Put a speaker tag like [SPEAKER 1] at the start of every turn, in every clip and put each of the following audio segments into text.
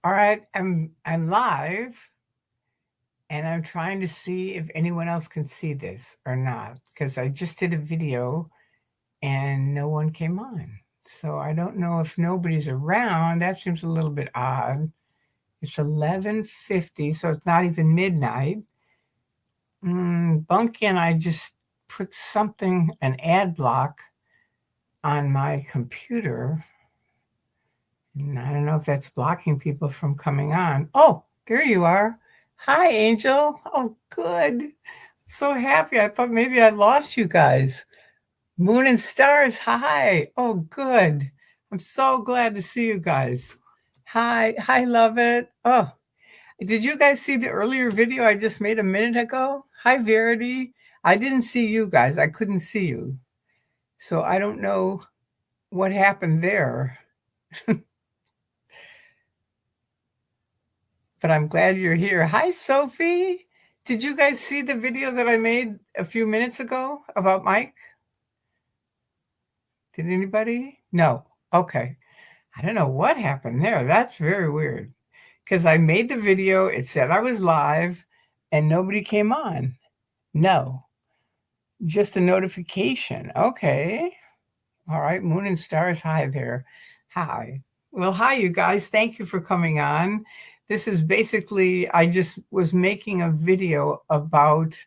[SPEAKER 1] All right, I'm live, and I'm trying to see if anyone else can see this or not, because I just did a video and no one came on. So I don't know if nobody's around. That seems a little bit odd. It's 11:50, so it's not even midnight. Bunky and I just put an ad block on my computer. And I don't know if that's blocking people from coming on. Oh, there you are. Hi, Angel. Oh, good. So happy. I thought maybe I lost you guys. Moon and stars. Hi. Oh, good. I'm so glad to see you guys. Hi. Hi, love it. Oh, did you guys see the earlier video I just made a minute ago? Hi, Verity. I didn't see you guys. I couldn't see you. So I don't know what happened there. But I'm glad you're here. Hi, Sophie. Did you guys see the video that I made a few minutes ago about Mike? Did anybody? No. Okay. I don't know what happened there. That's very weird. Because I made the video, it said I was live, and nobody came on. No. Just a notification. Okay. All right. Moon and stars. Hi there. Hi. Well, hi, you guys. Thank you for coming on. This is basically, I just was making a video about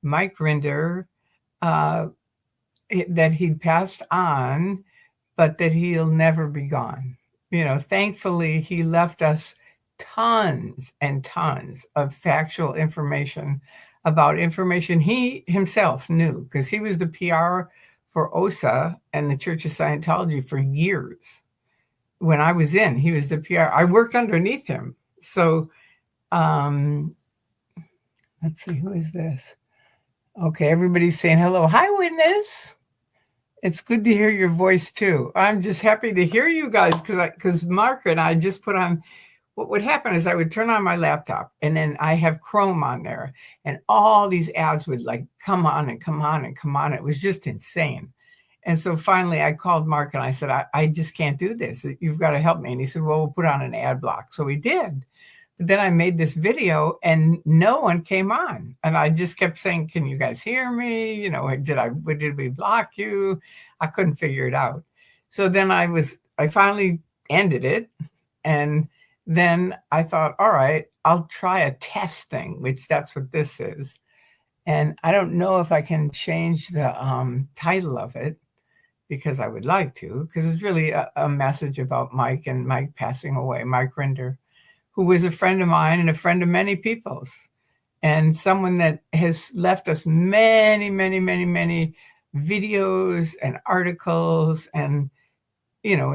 [SPEAKER 1] MikeRinder, that he passed on, but that he'll never be gone. Thankfully, he left us tons and tons of factual information about information he himself knew, because he was the PR for OSA and the Church of Scientology for years. When I was in, he was the PR. I worked underneath him. So let's see, who is this? Okay, everybody's saying hello. Hi, Witness. It's good to hear your voice too. I'm just happy to hear you guys because Mark and I just put on. What would happen is I would turn on my laptop and then I have Chrome on there, and all these ads would like come on and come on and come on. It was just insane. And so finally I called Mark and I said, I just can't do this. You've got to help me. And he said, well, we'll put on an ad block. So we did. But then I made this video and no one came on. And I just kept saying, can you guys hear me? Did we block you? I couldn't figure it out. So then I finally ended it. And then I thought, all right, I'll try a test thing, which that's what this is. And I don't know if I can change the title of it, because I would like to, because it's really a message about Mike and Mike passing away, MikeRinder, who was a friend of mine and a friend of many people's, and someone that has left us many, many, many, many videos and articles, and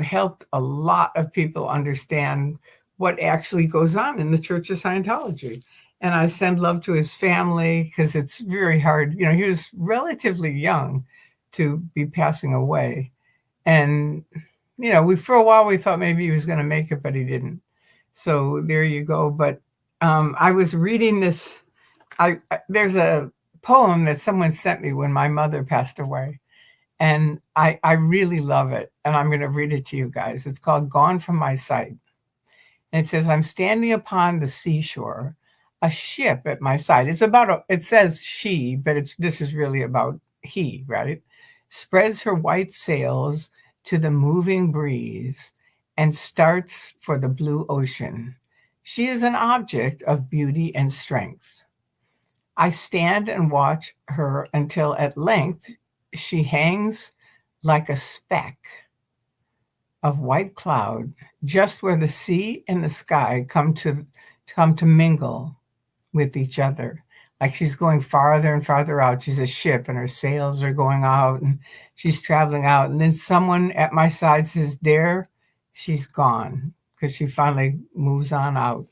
[SPEAKER 1] helped a lot of people understand what actually goes on in the Church of Scientology. And I send love to his family, because it's very hard. He was relatively young to be passing away. And, for a while we thought maybe he was going to make it, but he didn't. So there you go. But I was reading this. There's a poem that someone sent me when my mother passed away. And I really love it. And I'm going to read it to you guys. It's called Gone From My Sight. And it says, I'm standing upon the seashore, a ship at my side. It says she, but this is really about he, right? Spreads her white sails to the moving breeze and starts for the blue ocean. She is an object of beauty and strength. I stand and watch her until at length she hangs like a speck of white cloud just where the sea and the sky come to mingle with each other. Like she's going farther and farther out. She's a ship and her sails are going out and she's traveling out. And then someone at my side says, there, she's gone, because she finally moves on out.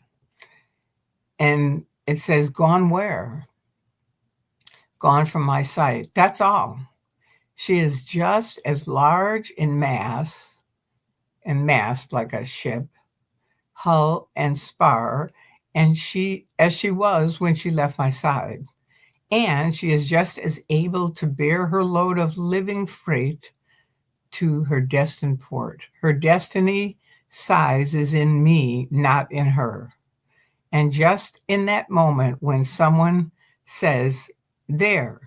[SPEAKER 1] And it says, gone where? Gone from my sight. That's all. She is just as large in mass, and mast like a ship, hull and spar, and as she was when she left my side. And she is just as able to bear her load of living freight to her destined port. Her destiny size is in me, not in her. And just in that moment when someone says, there,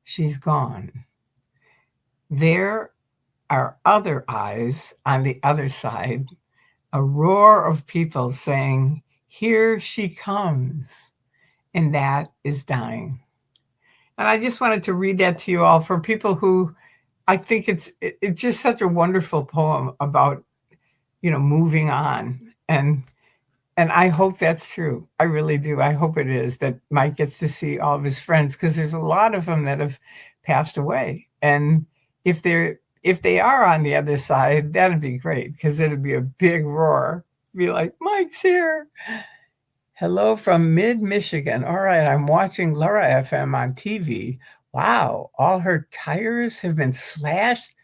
[SPEAKER 1] she's gone, there are other eyes on the other side, a roar of people saying, here she comes. And that is dying. And I just wanted to read that to you all for people who, I think it's just such a wonderful poem about, moving on. And I hope that's true. I really do. I hope it is, that Mike gets to see all of his friends, because there's a lot of them that have passed away. And if they are on the other side, that'd be great, because it'd be a big roar. Be like, Mike's here. Hello from mid-Michigan. All right, I'm watching Laura FM on TV. Wow, all her tires have been slashed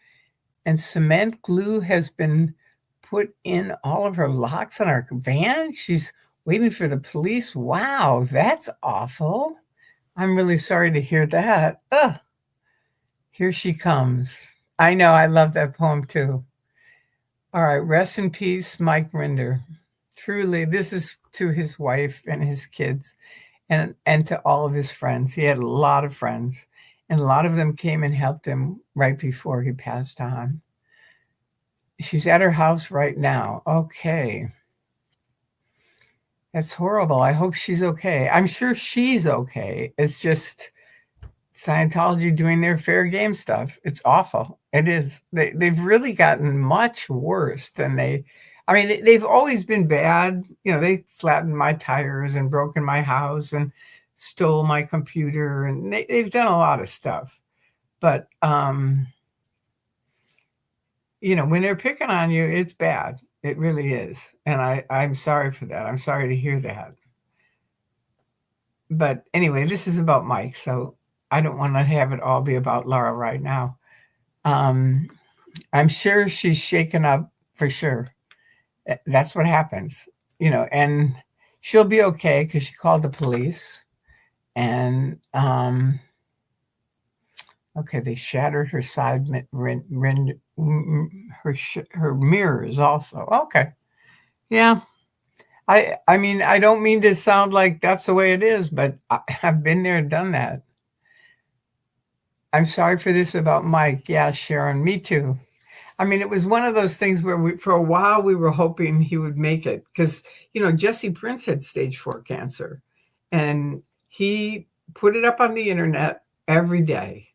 [SPEAKER 1] and cement glue has been put in all of her locks on our van. She's waiting for the police. Wow, that's awful. I'm really sorry to hear that. Ugh. Here she comes. I know, I love that poem too. All right, rest in peace, MikeRinder. Truly, this is to his wife and his kids and to all of his friends. He had a lot of friends, and a lot of them came and helped him right before he passed on. She's at her house right now. Okay. That's horrible. I hope she's okay. I'm sure she's okay. It's just Scientology doing their fair game stuff. It's awful. It is. They've really gotten much worse than they've always been bad. They flattened my tires and broken my house and stole my computer, and they've done a lot of stuff. But, when they're picking on you, it's bad. It really is. And I'm sorry for that. I'm sorry to hear that. But anyway, this is about Mike, so I don't want to have it all be about Laura right now. I'm sure she's shaken up for sure. That's what happens, and she'll be okay because she called the police. And okay, they shattered her side her mirrors also. Okay, yeah. I mean, I don't mean to sound like that's the way it is, but I've been there and done that. I'm sorry for this about Mike. Yeah, Sharon, me too. I mean, it was one of those things where for a while we were hoping he would make it, because, Jesse Prince had stage 4 cancer, and he put it up on the internet every day,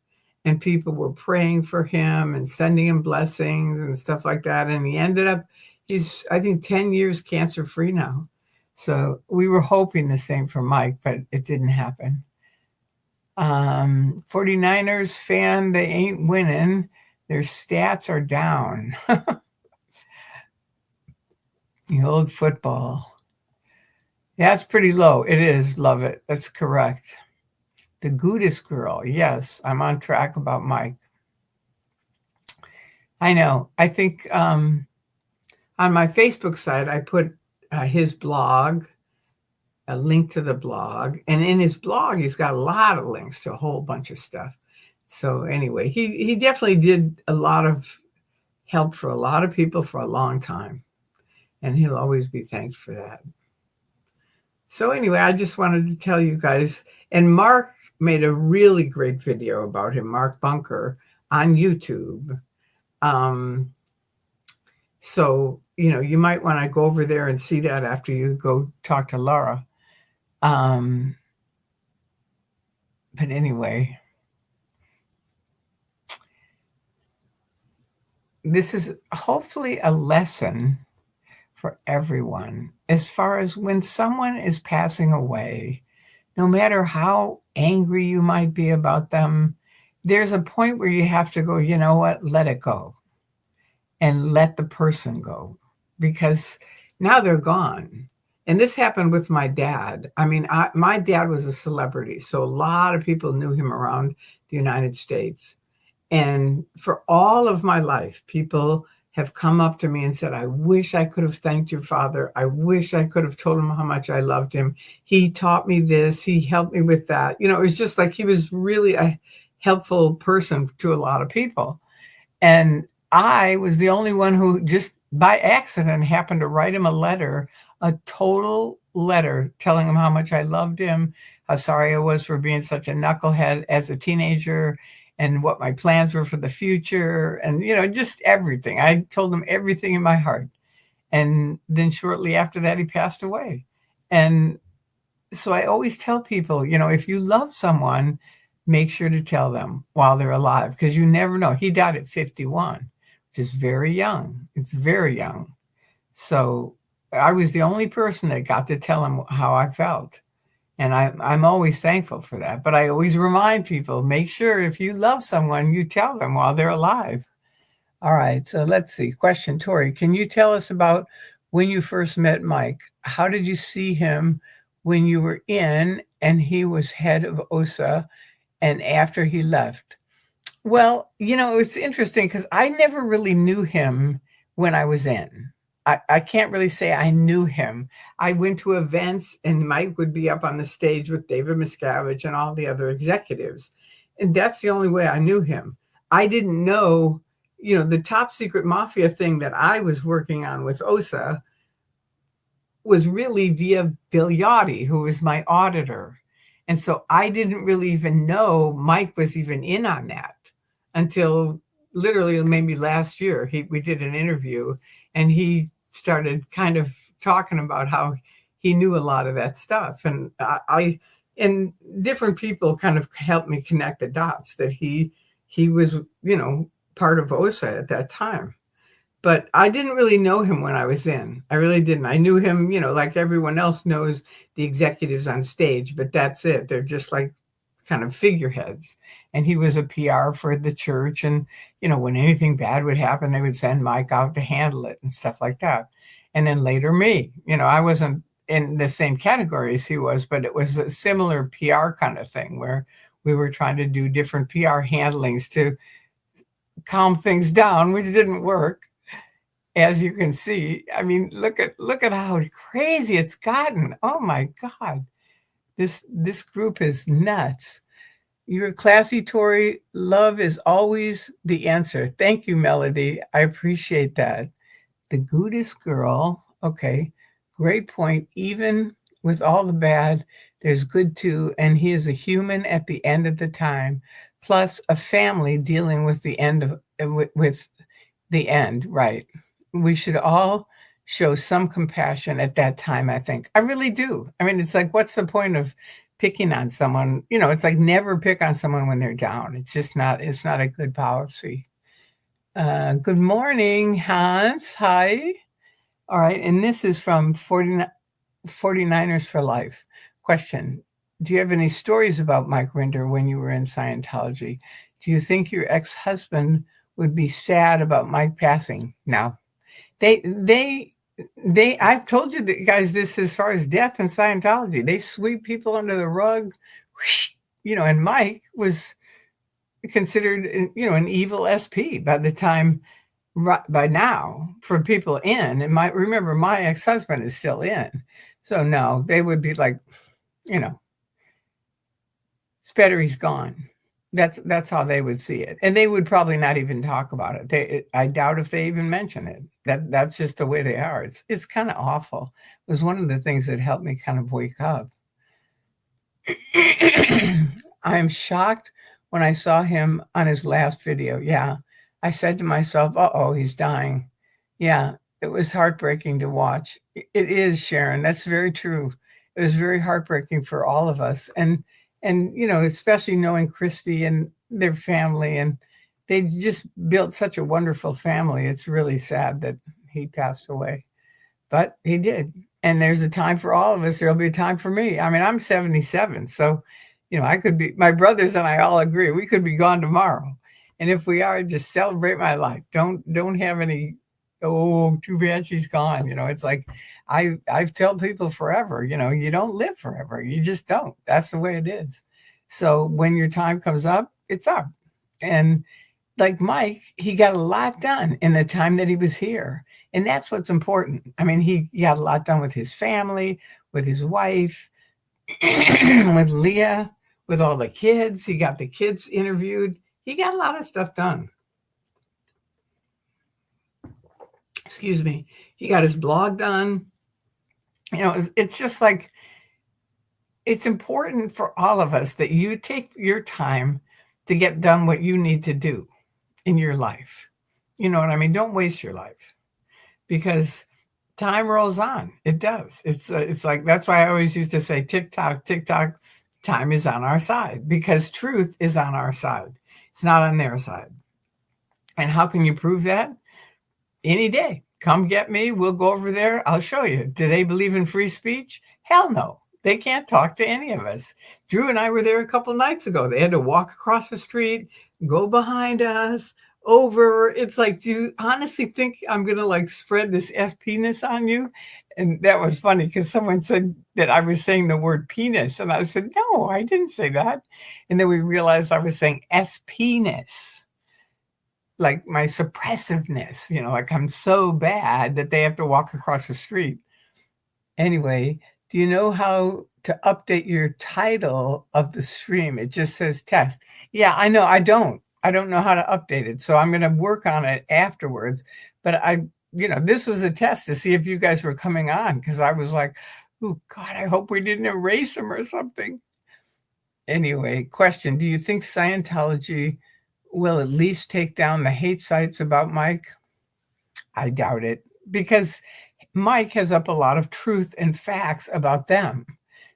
[SPEAKER 1] and people were praying for him and sending him blessings and stuff like that. And he ended up, he's, I think, 10 years cancer free now. So we were hoping the same for Mike, but it didn't happen. 49ers fan, they ain't winning. Their stats are down. The old football. Yeah, it's pretty low. It is. Love it. That's correct. The Goodest girl. Yes, I'm on track about Mike. I know. I think on my Facebook site, I put his blog, a link to the blog. And in his blog, he's got a lot of links to a whole bunch of stuff. So anyway, he definitely did a lot of help for a lot of people for a long time. And he'll always be thanked for that. So anyway, I just wanted to tell you guys. And Mark made a really great video about him, Mark Bunker, on YouTube. So, you might want to go over there and see that after you go talk to Laura. But anyway, this is hopefully a lesson for everyone as far as when someone is passing away, no matter how angry you might be about them, there's a point where you have to go, you know what, let it go and let the person go, because now they're gone. And this happened with my dad. I mean, my dad was a celebrity, so a lot of people knew him around the United States. And for all of my life, people have come up to me and said, I wish I could have thanked your father. I wish I could have told him how much I loved him. He taught me this. He helped me with that. It was just like he was really a helpful person to a lot of people. And I was the only one who just by accident, happened to write him a letter, a total letter telling him how much I loved him, how sorry I was for being such a knucklehead as a teenager, and what my plans were for the future, and just everything. I told him everything in my heart. And then shortly after that, he passed away. And so I always tell people, if you love someone, make sure to tell them while they're alive, because you never know. He died at 51, which is very young. It's very young. So I was the only person that got to tell him how I felt. And I'm always thankful for that. But I always remind people, make sure if you love someone, you tell them while they're alive. All right, so let's see. Question, Tori, can you tell us about when you first met Mike? How did you see him when you were in and he was head of OSA and after he left? Well, it's interesting because I never really knew him when I was in. I can't really say I knew him. I went to events and Mike would be up on the stage with David Miscavige and all the other executives. And that's the only way I knew him. I didn't know, the top secret mafia thing that I was working on with OSA was really via Bigliotti, who was my auditor. And so I didn't really even know Mike was even in on that until literally maybe last year. We did an interview and he started kind of talking about how he knew a lot of that stuff. And and different people kind of helped me connect the dots that he was, part of OSA at that time. But I didn't really know him when I was in. I really didn't. I knew him, like everyone else knows the executives on stage, but that's it. They're just like kind of figureheads. And he was a PR for the church. And, when anything bad would happen, they would send Mike out to handle it and stuff like that. And then later me, I wasn't in the same category as he was, but it was a similar PR kind of thing where we were trying to do different PR handlings to calm things down, which didn't work. As you can see, I mean, look at how crazy it's gotten. Oh my God. This group is nuts. You're classy, Tori. Love is always the answer. Thank you, Melody. I appreciate that. The goodest girl. Okay. Great point. Even with all the bad, there's good too. And he is a human at the end of the time, plus a family dealing with the end of with the end, right? We should all show some compassion at that time, I think. I really do. I mean, it's like, what's the point of picking on someone? It's like never pick on someone when they're down. It's not a good policy. Good morning, Hans. Hi. All right. And this is from 49ers for Life. Question. Do you have any stories about MikeRinder when you were in Scientology? Do you think your ex-husband would be sad about Mike passing? No. I've told you guys this as far as death in Scientology. They sweep people under the rug, and Mike was considered, an evil SP by now for people in. And remember, my ex-husband is still in. So no, they would be like, Spettery's gone. That's how they would see it. And they would probably not even talk about it. I doubt if they even mention it. That's just the way they are. It's kind of awful. It was one of the things that helped me kind of wake up. I'm shocked when I saw him on his last video. Yeah. I said to myself, uh-oh, he's dying. Yeah, it was heartbreaking to watch. It is, Sharon. That's very true. It was very heartbreaking for all of us. And especially knowing Christy and their family, and they just built such a wonderful family. It's really sad that he passed away, but he did. And there's a time for all of us. There'll be a time for me. I mean, I'm 77. So, I could be, my brothers and I all agree, we could be gone tomorrow. And if we are, just celebrate my life. Don't have any, oh, too bad she's gone. It's like, I've told people forever, you don't live forever. You just don't. That's the way it is. So when your time comes up, it's up. And like Mike, he got a lot done in the time that he was here. And that's what's important. I mean, he got a lot done with his family, with his wife, with Leah, with all the kids. He got the kids interviewed. He got a lot of stuff done. excuse me, he got his blog done. It's just like, it's important for all of us that you take your time to get done what you need to do in your life. You know what I mean? Don't waste your life, because time rolls on. It does. It's like, that's why I always used to say, tick tock, time is on our side, because truth is on our side. It's not on their side. And how can you prove that? Any day. Come get me. We'll go over there. I'll show you. Do they believe in free speech? Hell no. They can't talk to any of us. Drew and I were there a couple nights ago. They had to walk across the street, go behind us, over. It's like, do you honestly think I'm going to like spread this S-penis on you? And that was funny because someone said that I was saying the word penis. And I said, no, I didn't say that. And then we realized I was saying S-penis. Like my suppressiveness, like I'm so bad that they have to walk across the street. Anyway, do you know how to update your title of the stream? It just says test. Yeah, I know. I don't know how to update it. So I'm going to work on it afterwards. But this was a test to see if you guys were coming on, because I was like, oh God, I hope we didn't erase them or something. Anyway, question. Do you think Scientology will at least take down the hate sites about Mike? I doubt it, because Mike has up a lot of truth and facts about them.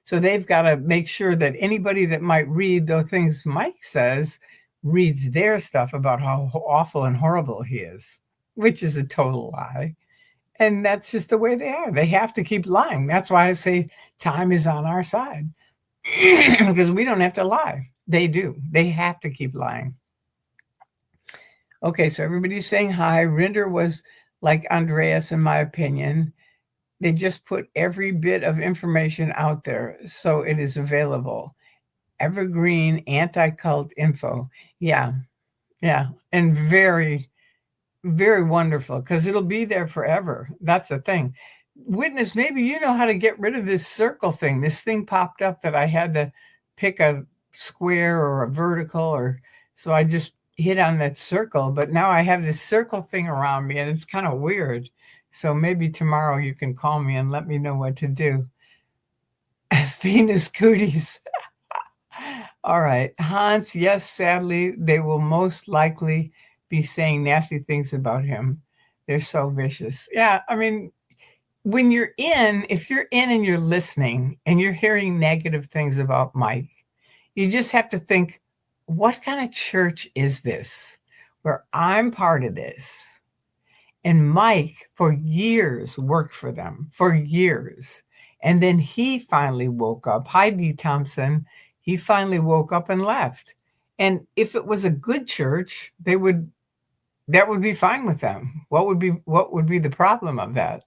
[SPEAKER 1] So they've got to make sure that anybody that might read those things Mike says reads their stuff about how awful and horrible he is, which is a total lie. And that's just the way they are. They have to keep lying. That's why I say time is on our side, because we don't have to lie. They do. They have to keep lying. Okay, so everybody's saying hi. Rinder was like Andreas, in my opinion. They just put every bit of information out there, so it is available. Evergreen anti-cult info. Yeah. And very, very wonderful, because it'll be there forever. That's the thing. Witness, maybe you know how to get rid of this circle thing. This thing popped up that I had to pick a square or a vertical, so I just hit on that circle, but now I have this circle thing around me and it's kind of weird. So maybe tomorrow you can call me and let me know what to do. As penis cooties. All right. Hans, yes, sadly, they will most likely be saying nasty things about him. They're so vicious. Yeah, I mean, when you're if you're in and you're listening and you're hearing negative things about Mike, you just have to think, what kind of church is this where I'm part of this? And Mike, for years, worked for them, for years. And then he finally woke up. Heidi Thompson, he finally woke up and left. And if it was a good church, that would be fine with them. What would be the problem of that?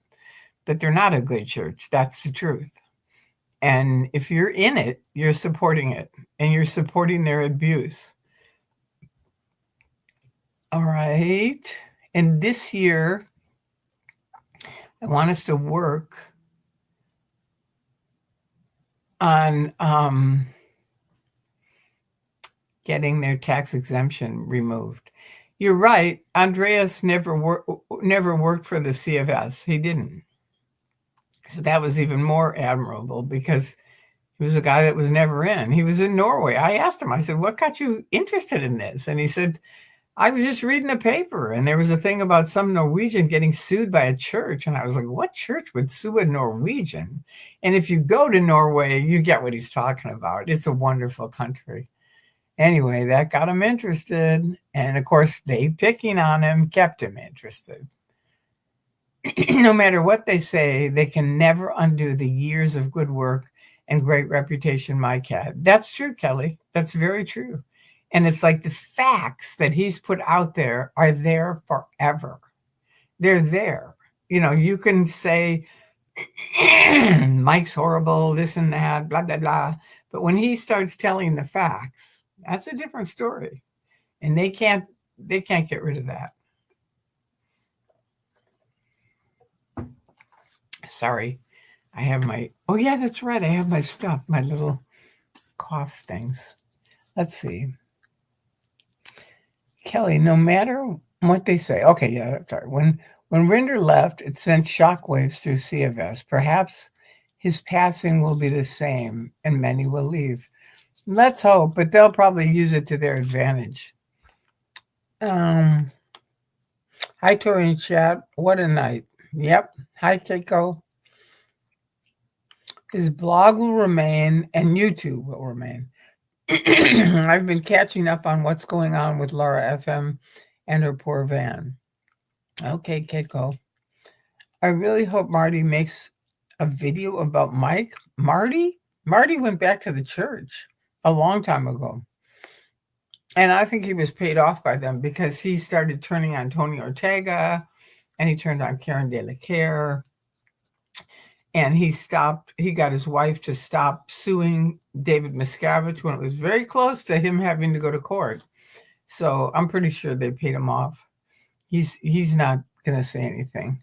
[SPEAKER 1] But they're not a good church. That's the truth. And if you're in it, you're supporting it, and you're supporting their abuse. All right. And this year, I want us to work on getting their tax exemption removed. You're right. Andreas never worked for the CFS. He didn't. So that was even more admirable, because he was a guy that was never in. He was in Norway. I asked him, I said, what got you interested in this? And he said, I was just reading the paper, and there was a thing about some Norwegian getting sued by a church. And I was like, what church would sue a Norwegian? And if you go to Norway, you get what he's talking about. It's a wonderful country. Anyway, that got him interested. And of course, they picking on him kept him interested. No matter what they say, they can never undo the years of good work and great reputation Mike had. That's true, Kelly. That's very true. And it's like the facts that he's put out there are there forever. They're there. You can say, Mike's horrible, this and that, blah, blah, blah. But when he starts telling the facts, that's a different story. And they can't get rid of that. Sorry. I have oh yeah, that's right. I have my stuff, my little cough things. Let's see. Kelly, no matter what they say. Okay, yeah, sorry. When Rinder left, it sent shockwaves through CFS. Perhaps his passing will be the same, and many will leave. Let's hope, but they'll probably use it to their advantage. Hi, Tori and chat. What a night. Yep. Hi, Keiko. His blog will remain, and YouTube will remain. I've been catching up on what's going on with Laura FM and her poor van. Okay, Keiko. I really hope Marty makes a video about Mike. Marty went back to the church a long time ago. And I think he was paid off by them because he started turning on Tony Ortega and he turned on Karen De La Care. And he got his wife to stop suing David Miscavige when it was very close to him having to go to court. So I'm pretty sure they paid him off. He's not going to say anything.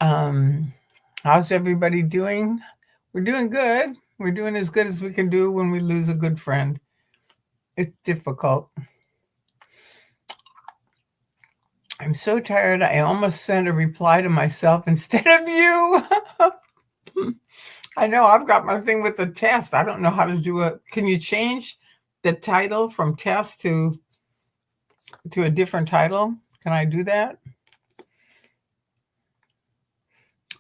[SPEAKER 1] How's everybody doing? We're doing good. We're doing as good as we can do when we lose a good friend. It's difficult. I'm so tired. I almost sent a reply to myself instead of you. I know I've got my thing with the test. I don't know how to do it. Can you change the title from test to a different title? Can I do that?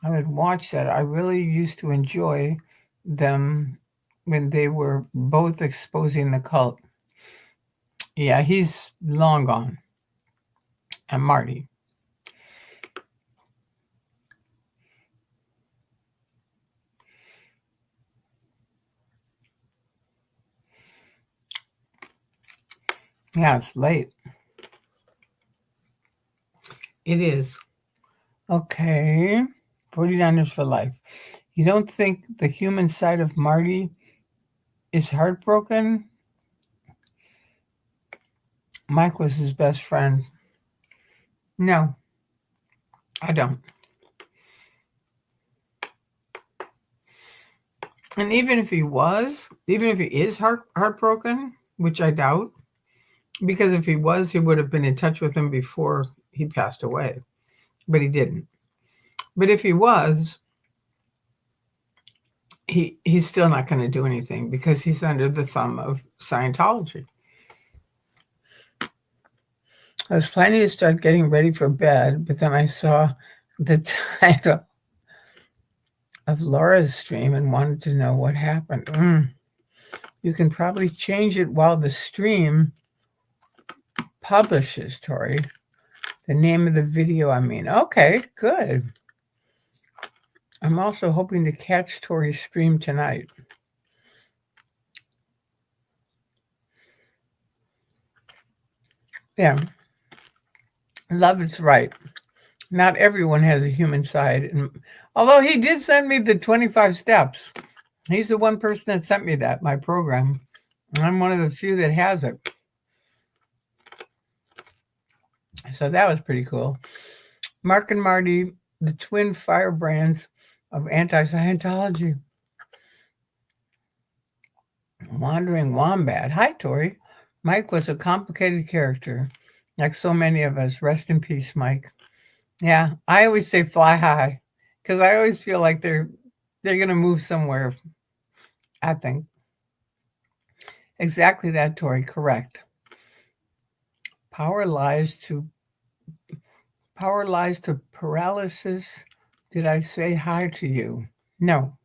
[SPEAKER 1] I would watch that. I really used to enjoy them when they were both exposing the cult. Yeah, he's long gone. And Marty. Yeah, it's late. It is. Okay. 49ers for life. You don't think the human side of Marty is heartbroken? Mike was his best friend. No, I don't. And even if he is heartbroken, which I doubt, because if he was, he would have been in touch with him before he passed away. But he didn't. But if he was, he's still not going to do anything because he's under the thumb of Scientology. I was planning to start getting ready for bed, but then I saw the title of Laura's stream and wanted to know what happened. You can probably change it while the stream publishes, Tori. The name of the video, I mean. Okay, good. I'm also hoping to catch Tori's stream tonight. Yeah. Love is right. Not everyone has a human side. And although he did send me the 25 steps. He's the one person that sent me that, my program. And I'm one of the few that has it. So that was pretty cool. Mark and Marty, the twin firebrands of anti-Scientology. Wandering Wombat. Hi, Tori. Mike was a complicated character, like so many of us. Rest in peace, Mike. Yeah, I always say fly high because I always feel like they're going to move somewhere, I think. Exactly that, Tori. Correct. Power lies to paralysis. Did I say hi to you? No.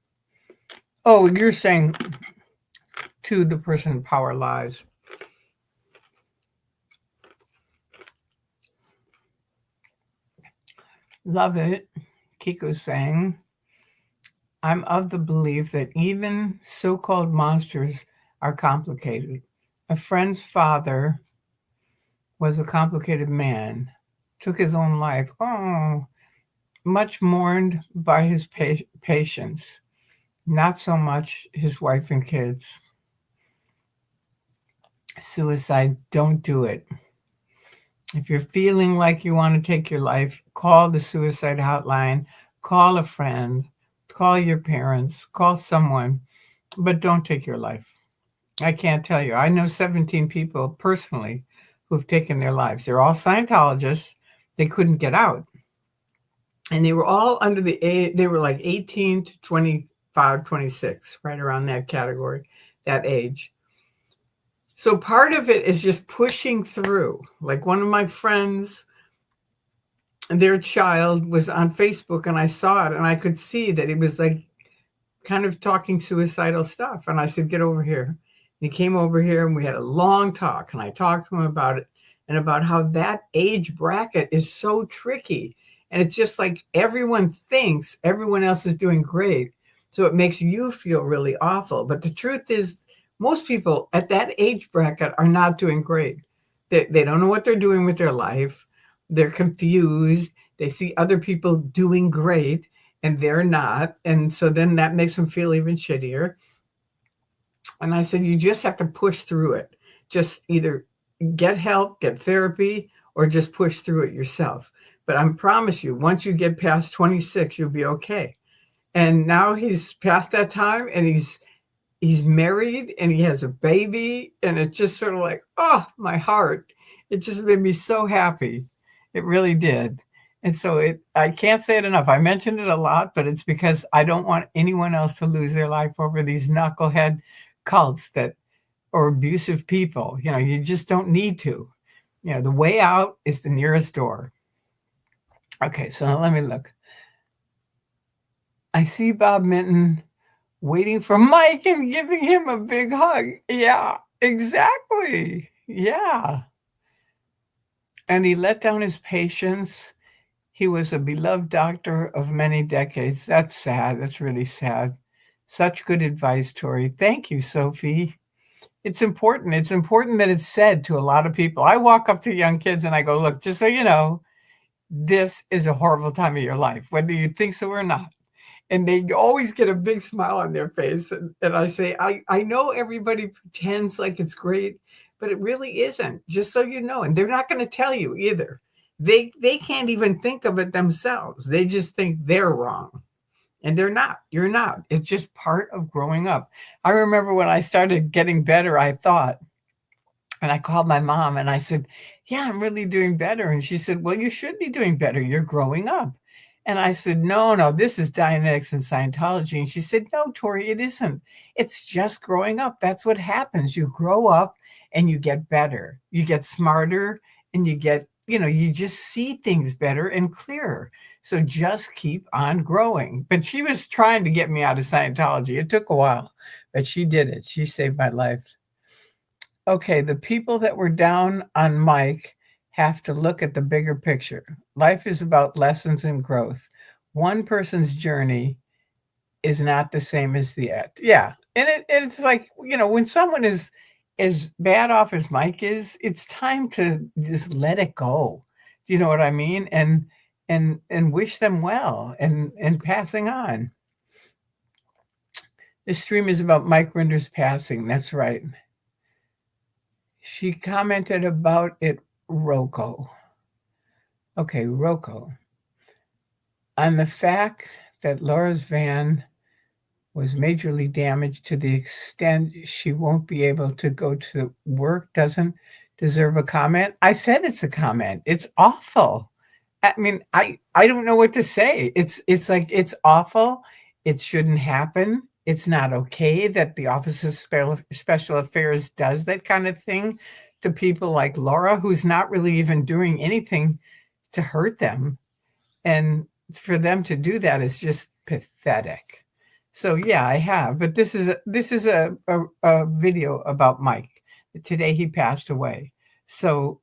[SPEAKER 1] Oh, you're saying to the person power lies. Love it. Kiko's saying, I'm of the belief that even so-called monsters are complicated. A friend's father was a complicated man, took his own life. Oh, much mourned by his patients, not so much his wife and kids. Suicide, don't do it. If you're feeling like you want to take your life, call the suicide hotline, call a friend, call your parents, call someone, but don't take your life. I can't tell you. I know 17 people personally who've taken their lives. They're all Scientologists. They couldn't get out. And they were all under the age, they were like 18 to 25, 26, right around that category, that age. So part of it is just pushing through. Like one of my friends, their child was on Facebook and I saw it and I could see that it was like kind of talking suicidal stuff. And I said, get over here. And he came over here and we had a long talk and I talked to him about it and about how that age bracket is so tricky. And it's just like everyone thinks everyone else is doing great. So it makes you feel really awful. But the truth is, most people at that age bracket are not doing great. They don't know what they're doing with their life. They're confused. They see other people doing great and they're not. And so then that makes them feel even shittier. And I said, you just have to push through it. Just either get help, get therapy, or just push through it yourself. But I promise you, once you get past 26, you'll be okay. And now he's past that time and he's married and he has a baby. And it's just sort of like, oh, my heart. It just made me so happy. It really did. And so I can't say it enough. I mentioned it a lot, but it's because I don't want anyone else to lose their life over these knucklehead cults or abusive people. You just don't need to. The way out is the nearest door. Okay, so now let me look. I see Bob Minton waiting for Mike and giving him a big hug. Yeah, exactly. Yeah. And he let down his patients. He was a beloved doctor of many decades. That's sad. That's really sad. Such good advice, Tori. Thank you, Sophie. It's important. It's important that it's said to a lot of people. I walk up to young kids and I go, look, just so you know, this is a horrible time of your life, whether you think so or not. And they always get a big smile on their face. And I say, I know everybody pretends like it's great, but it really isn't, just so you know. And they're not going to tell you either. They can't even think of it themselves. They just think they're wrong. And they're not. You're not. It's just part of growing up. I remember when I started getting better, I thought, and I called my mom and I said, yeah, I'm really doing better. And she said, well, you should be doing better. You're growing up. And I said, no, this is Dianetics and Scientology. And she said, no, Tori, it isn't. It's just growing up. That's what happens. You grow up and you get better. You get smarter and you get, you just see things better and clearer. So just keep on growing. But she was trying to get me out of Scientology. It took a while, but she did it. She saved my life. Okay, the people that were down on Mike have to look at the bigger picture. Life is about lessons and growth. One person's journey is not the same as the other. Yeah. And it's like, when someone is as bad off as Mike is, it's time to just let it go. Do you know what I mean? And wish them well and passing on. This stream is about MikeRinder's passing. That's right. She commented about it, Rocco. Okay, Rocco. On the fact that Laura's van was majorly damaged to the extent she won't be able to go to work doesn't deserve a comment. I said it's a comment. It's awful. I mean, I don't know what to say. It's like, it's awful. It shouldn't happen. It's not okay that the Office of Special Affairs does that kind of thing to people like Laura, who's not really even doing anything to hurt them. And for them to do that is just pathetic. So yeah, I have. But this is a video about Mike. Today he passed away. So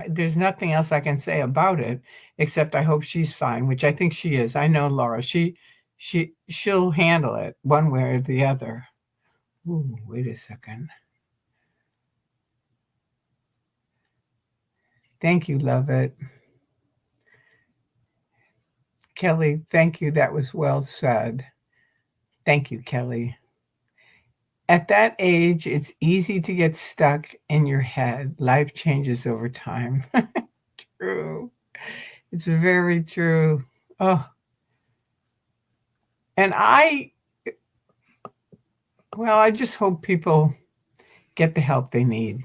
[SPEAKER 1] there's nothing else I can say about it except I hope she's fine, which I think she is. I know Laura. She'll handle it one way or the other. Ooh, wait a second. Thank you, love it. Kelly, thank you. That was well said. Thank you, Kelly. At that age, it's easy to get stuck in your head. Life changes over time. True. It's very true. Oh. And I just hope people get the help they need.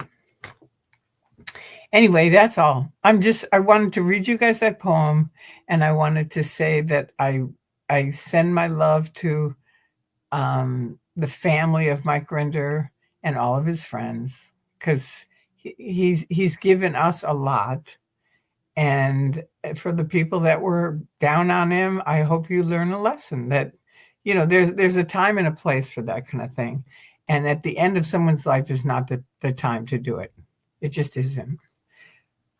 [SPEAKER 1] Anyway, that's all. I wanted to read you guys that poem, and I wanted to say that I send my love to the family of MikeRinder and all of his friends, because he's given us a lot. And for the people that were down on him, I hope you learn a lesson that, there's a time and a place for that kind of thing. And at the end of someone's life is not the time to do it. It just isn't.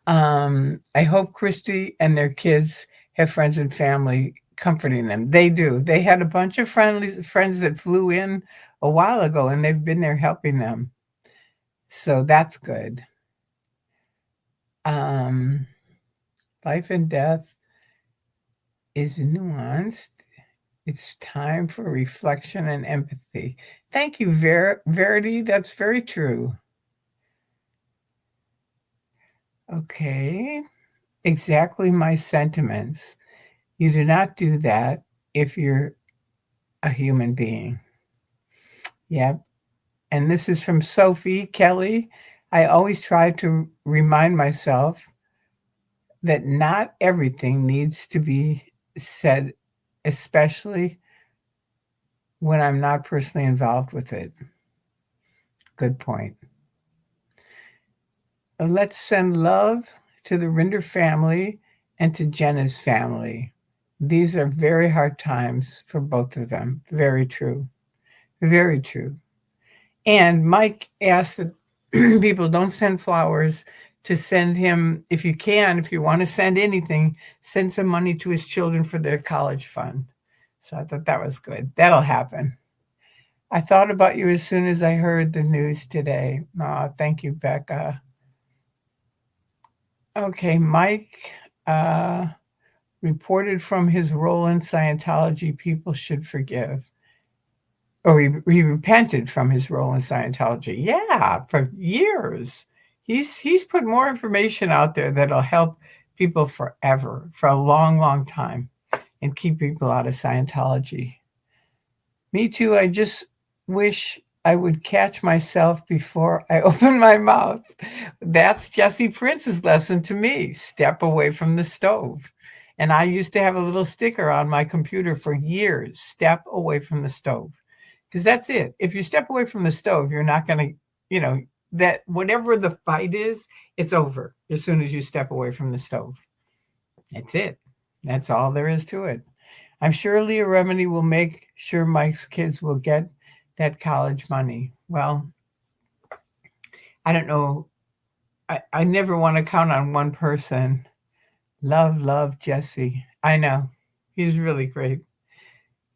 [SPEAKER 1] I hope Christy and their kids have friends and family comforting them. They do. They had a bunch of friends that flew in a while ago, and they've been there helping them. So that's good. Life and death is nuanced. It's time for reflection and empathy. Thank you, Verity. That's very true. Okay. Exactly my sentiments. You do not do that if you're a human being. Yep. And this is from Sophie Kelly. I always try to remind myself that not everything needs to be said, especially when I'm not personally involved with it. Good point. Let's send love to the Rinder family and to Jenna's family. These are very hard times for both of them. Very true. Very true. And Mike asked that people don't send flowers, to send him, if you want to send anything, send some money to his children for their college fund. So I thought that was good. That'll happen. I thought about you as soon as I heard the news today. Oh, thank you, Becca. Okay, Mike reported from his role in Scientology, people should forgive. Or he repented from his role in Scientology. Yeah, for years. He's put more information out there that'll help people forever, for a long, long time, and keep people out of Scientology. Me too. I just wish I would catch myself before I open my mouth. That's Jesse Prince's lesson to me. Step away from the stove. And I used to have a little sticker on my computer for years. Step away from the stove. Because that's it. If you step away from the stove, you're not going to, that whatever the fight is, it's over as soon as you step away from the stove. That's it. That's all there is to it. I'm sure Leah Remini will make sure Mike's kids will get that college money. Well, I don't know. I never want to count on one person. Love, Jesse. I know. He's really great.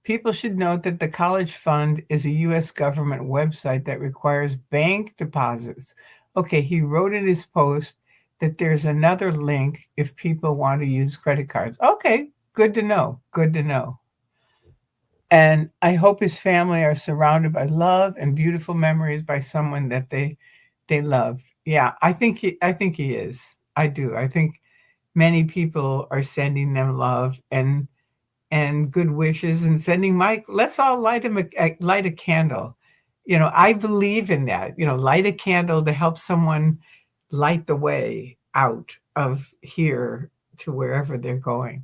[SPEAKER 1] People should note that the College Fund is a U.S. government website that requires bank deposits. Okay, he wrote in his post that there's another link if people want to use credit cards. Okay, good to know. Good to know. And I hope his family are surrounded by love and beautiful memories by someone that they love. Yeah, I think he is. I do. I think many people are sending them love and good wishes and sending Mike. Let's all light a candle. I believe in that. Light a candle to help someone light the way out of here to wherever they're going.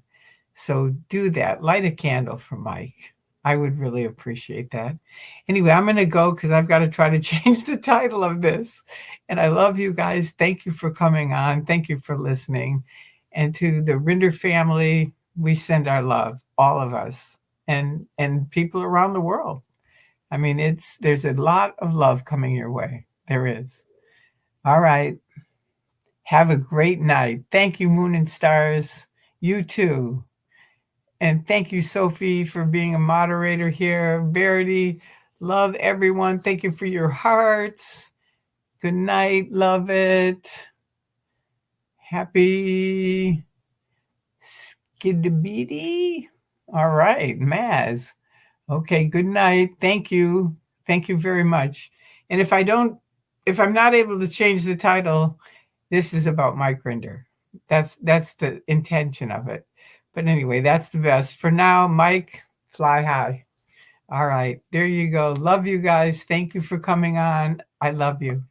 [SPEAKER 1] So do that. Light a candle for Mike. I would really appreciate that. Anyway, I'm going to go because I've got to try to change the title of this. And I love you guys. Thank you for coming on. Thank you for listening. And to the Rinder family, we send our love, all of us, and people around the world. I mean, there's a lot of love coming your way. There is. All right. Have a great night. Thank you, Moon and Stars. You too. And thank you, Sophie, for being a moderator here. Verity, love everyone. Thank you for your hearts. Good night. Love it. Happy Skidabidi. All right, Maz. Okay, good night. Thank you. Thank you very much. And if I'm not able to change the title, this is about MikeRinder. That's the intention of it. But anyway, that's the best. For now, Mike, fly high. All right, there you go. Love you guys. Thank you for coming on. I love you.